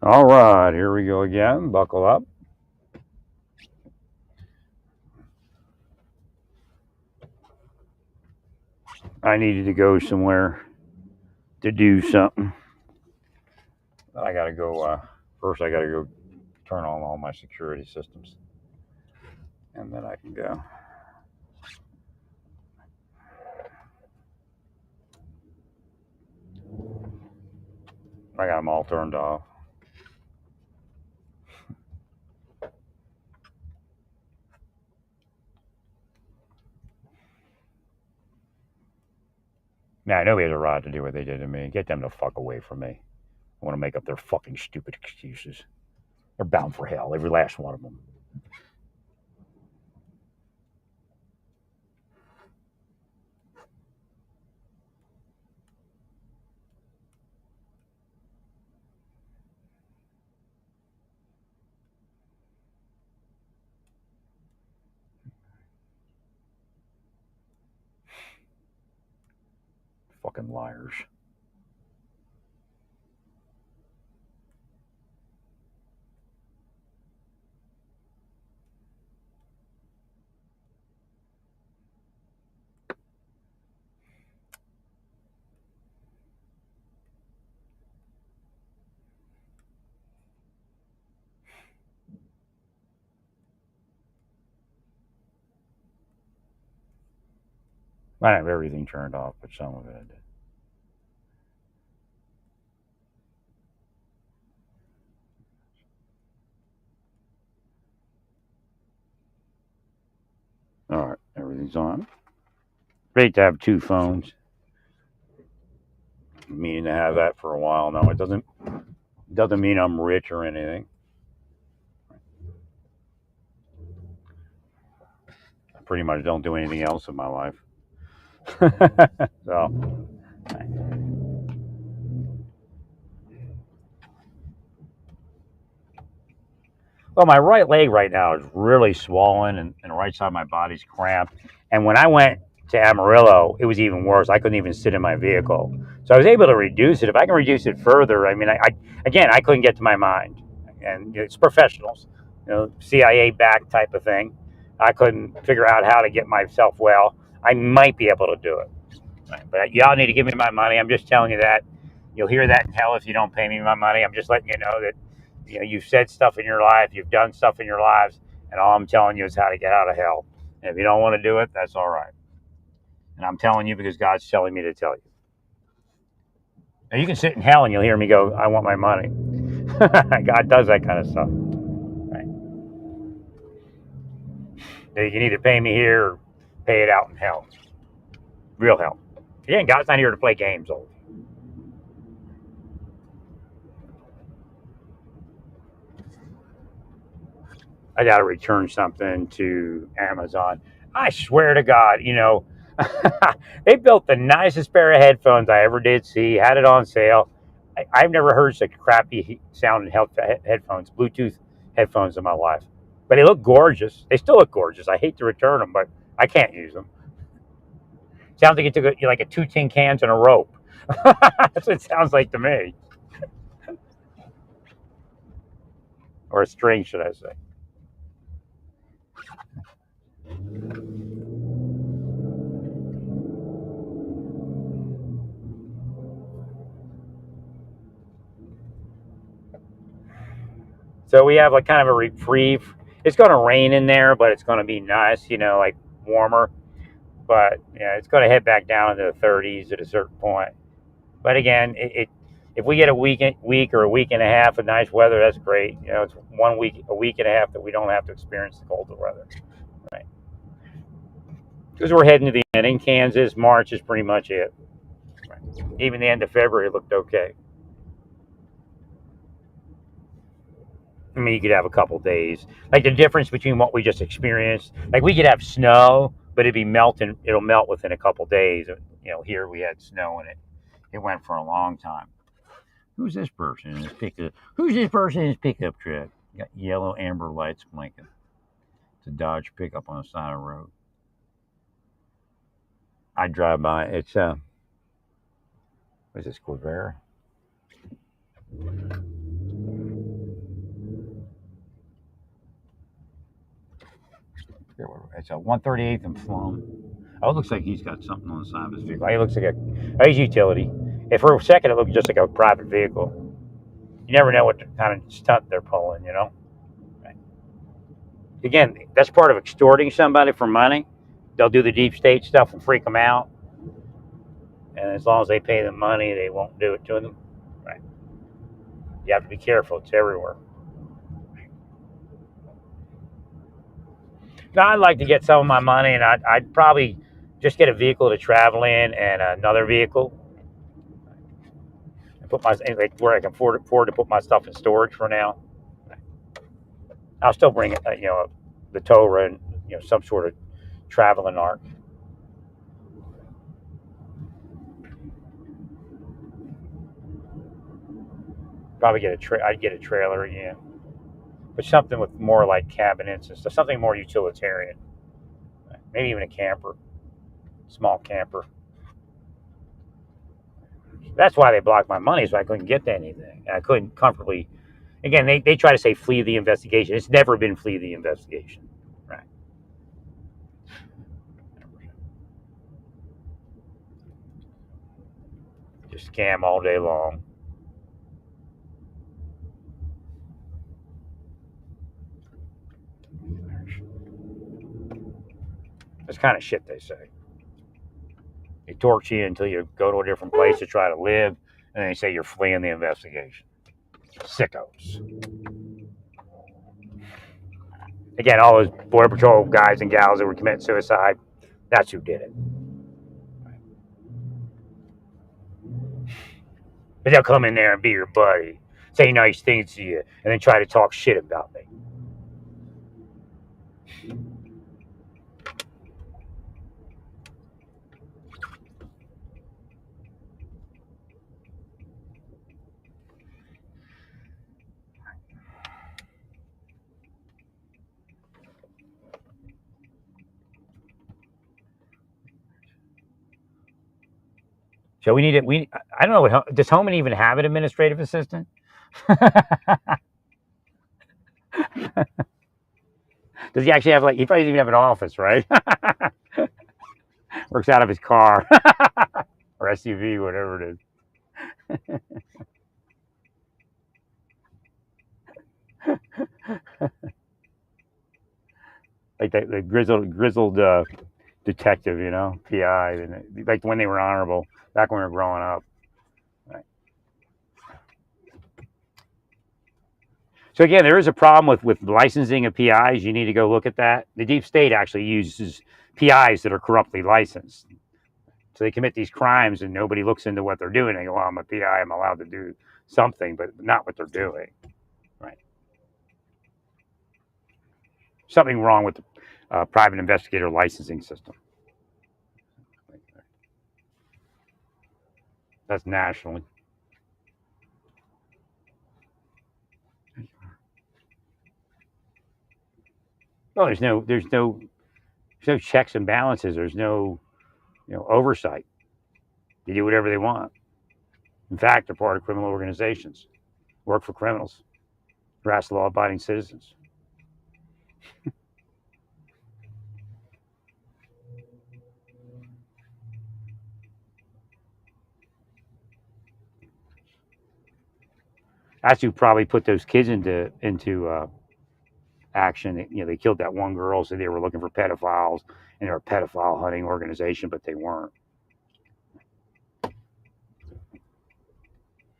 All right, here we go again. Buckle up. I needed to go somewhere to do something. I got to go. First, I got to go turn on all my security systems, and then I can go. I got them all turned off. Now, nobody has a right to do what they did to me. Get them the fuck away from me. I want to make up their fucking stupid excuses. They're bound for hell, every last one of them. Fucking liars. I have everything turned off, but some of it I did. All right, everything's on. Great to have two phones. Meaning to have that for a while now. It doesn't mean I'm rich or anything. I pretty much don't do anything else in my life. So, well, my right leg right now is really swollen, and the right side of my body's cramped. And when I went to Amarillo, it was even worse. I couldn't even sit in my vehicle. So I was able to reduce it. If I can reduce it further, I mean, again, I couldn't get to my mind. And it's professionals, CIA back type of thing. I couldn't figure out how to get myself well. I might be able to do it. But y'all need to give me my money. I'm just telling you that. You'll hear that in hell if you don't pay me my money. I'm just letting you know that you've said stuff in your life, you've done stuff in your lives, and all I'm telling you is how to get out of hell. And if you don't want to do it, that's all right. And I'm telling you because God's telling me to tell you. Now you can sit in hell and you'll hear me go, "I want my money." God does that kind of stuff. Right? You can either pay me here or pay it out in hell, real hell. Again, God's not here to play games, old. I got to return something to Amazon. I swear to God, they built the nicest pair of headphones I ever did see, had it on sale. I've never heard such crappy sounding headphones, Bluetooth headphones in my life. But they look gorgeous. They still look gorgeous. I hate to return them, but I can't use them. Sounds like it took like a two tin cans and a rope. That's what it sounds like to me. Or a string, should I say. So we have like kind of a reprieve. It's going to rain in there, but it's going to be nice, like warmer. But yeah, it's going to head back down into the 30s at a certain point. But again, if we get week or a week and a half of nice weather, that's great. It's 1 week, a week and a half that we don't have to experience the colder weather, right? Because we're heading to the end. In Kansas, March is pretty much it. Right? Even the end of February looked okay. I mean, you could have a couple days. Like the difference between what we just experienced. Like we could have snow, but it'd be melting. It'll melt within a couple days. Here we had snow and it went for a long time. Who's this person in this pickup? Who's this person in this pickup truck? Got yellow amber lights blinking. It's a Dodge pickup on the side of the road. I drive by. It's what is this, Corvair? It's a 138th and Plum. Oh, it looks like he's got something on the side of his vehicle. He looks like he's utility. If for a second it looked just like a private vehicle. You never know what kind of stunt they're pulling, you know? Again, that's part of extorting somebody for money. They'll do the deep state stuff and freak them out. And as long as they pay them money, they won't do it to them. Right. You have to be careful. It's everywhere. Now, I'd like to get some of my money, and I'd probably just get a vehicle to travel in and another vehicle. And put my like where I can afford to put my stuff in storage for now. I'll still bring the Torah and some sort of traveling ark. Probably I'd get a trailer again, but something with more like cabinets and stuff. Something more utilitarian. Maybe even a camper, small camper. That's why they blocked my money, so I couldn't get to anything. I couldn't comfortably. Again, they try to say flee the investigation. It's never been flee the investigation, right? Just scam all day long. That's kind of shit they say. They torture you until you go to a different place to try to live, and they say you're fleeing the investigation. Sickos. Again, all those Border Patrol guys and gals that were committing suicide, that's who did it. But they'll come in there and be your buddy, say nice things to you, and then try to talk shit about me. So we need it. I don't know. Does Homan even have an administrative assistant? Does he actually have he probably doesn't even have an office, right? Works out of his car or SUV, whatever it is. Like the grizzled detective, PI, and like when they were honorable back when we were growing up. Right. So again, there is a problem with licensing of PIs. You need to go look at that. The deep state actually uses PIs that are corruptly licensed. So they commit these crimes and nobody looks into what they're doing. They go, well, I'm a PI, I'm allowed to do something, but not what they're doing. Right. Something wrong with the private investigator licensing system. That's nationally. Well, there's no checks and balances. There's no oversight. They do whatever they want. In fact, they're part of criminal organizations, work for criminals, harass law-abiding citizens. That's who probably put those kids into action. They killed that one girl, so they were looking for pedophiles, and they're a pedophile hunting organization, but they weren't.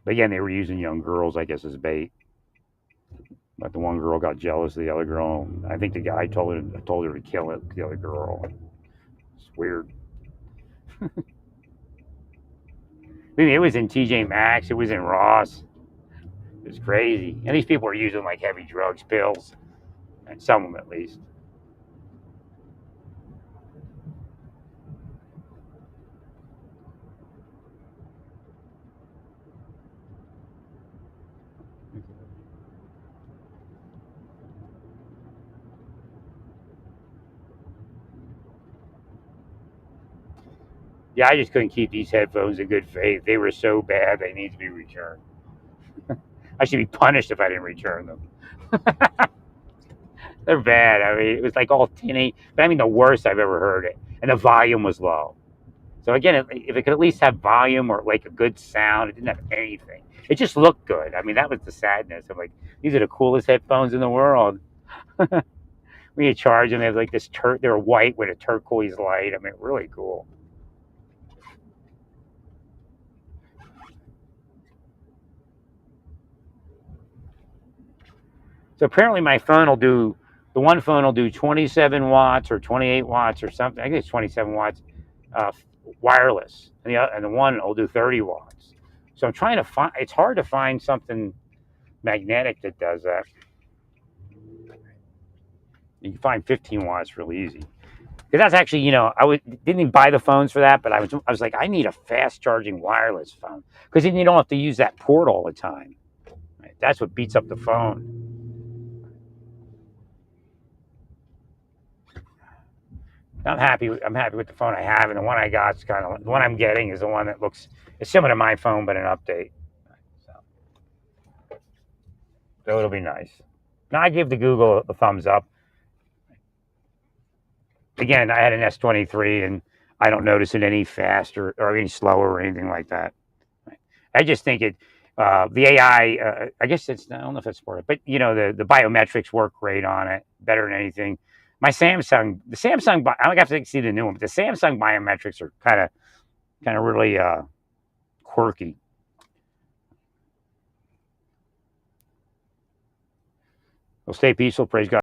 But again, they were using young girls, I guess, as bait. But the one girl got jealous of the other girl. I think the guy told her to kill the other girl. It's weird. I mean, it was in TJ Maxx. It was in Ross. It was crazy. And these people were using like heavy drugs, pills, and some of them at least. Yeah, I just couldn't keep these headphones in good faith. They were so bad they need to be returned. I should be punished if I didn't return them. They're bad. I mean, it was like all tinny, but I mean the worst I've ever heard it. And the volume was low. So again, if it could at least have volume or like a good sound, it didn't have anything. It just looked good. I mean, that was the sadness. I'm like, these are the coolest headphones in the world. When you charge them, they have like this they're white with a turquoise light. I mean, really cool. So apparently, my phone will do the one phone will do 27 watts or 28 watts or something. I think it's 27 watts uh, wireless, and the one will do 30 watts. So I'm trying to find. It's hard to find something magnetic that does that. You can find 15 watts really easy. Because that's actually, didn't even buy the phones for that, but I was like, I need a fast charging wireless phone because then you don't have to use that port all the time. Right? That's what beats up the phone. I'm happy with the phone I have, and the one I got is kind of the one I'm getting is the one that looks it's similar to my phone but an update. So, so it'll be nice. Now I give the Google a thumbs up. Again, I had an S23 and I don't notice it any faster or any slower or anything like that. I just think the AI. I guess I don't know if it's part of it, but the biometrics work great on it, better than anything. The Samsung. I have to see the new one, but the Samsung biometrics are kind of really quirky. Well, stay peaceful. Praise God.